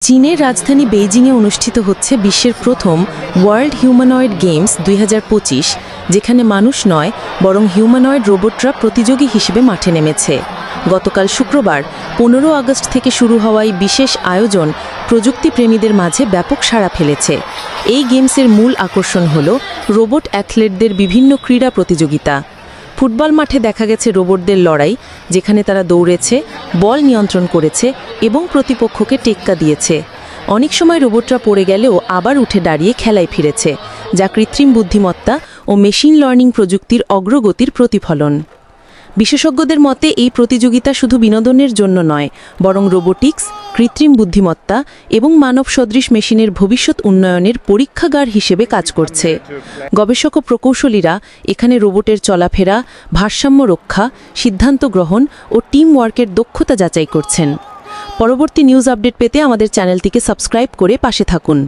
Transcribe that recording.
চীনের রাজধানী বেইজিংয়ে অনুষ্ঠিত হচ্ছে বিশ্বের প্রথম ওয়ার্ল্ড হিউম্যানয়েড গেমস 2025, যেখানে মানুষ নয় বরং হিউম্যানয়েড রোবটরা প্রতিযোগী হিসেবে মাঠে নেমেছে। গতকাল শুক্রবার 15 আগস্ট থেকে শুরু হওয়া এই বিশেষ আয়োজন প্রযুক্তিপ্রেমীদের মাঝে ব্যাপক সাড়া ফেলেছে। এই গেমসের মূল আকর্ষণ হল রোবট অ্যাথলেটদের বিভিন্ন ক্রীড়া প্রতিযোগিতা। ফুটবল মাঠে দেখা গেছে রোবটদের লড়াই, যেখানে তারা দৌড়েছে, বল নিয়ন্ত্রণ করেছে এবং প্রতিপক্ষকে টেক্কা দিয়েছে। অনেক সময় রোবটরা পড়ে গেলেও আবার উঠে দাঁড়িয়ে খেলায় ফিরেছে, যা কৃত্রিম বুদ্ধিমত্তা ও মেশিন লার্নিং প্রযুক্তির অগ্রগতির প্রতিফলন। বিশেষজ্ঞদের মতে এই প্রতিযোগিতা শুধু বিনোদনের জন্য নয়, বরং রোবোটিক্স, কৃত্রিম বুদ্ধিমত্তা এবং মানব সদৃশ মেশিনের ভবিষ্যৎ উন্নয়নের পরীক্ষাগার হিসেবে কাজ করছে। গবেষক ও প্রকৌশলীরা এখানে রোবটের চলাফেরা, ভারসাম্য রক্ষা, সিদ্ধান্ত গ্রহণ ও টিম ওয়ার্কের দক্ষতা যাচাই করছেন। পরবর্তী নিউজ আপডেট পেতে আমাদের চ্যানেলটিকে সাবস্ক্রাইব করে পাশে থাকুন।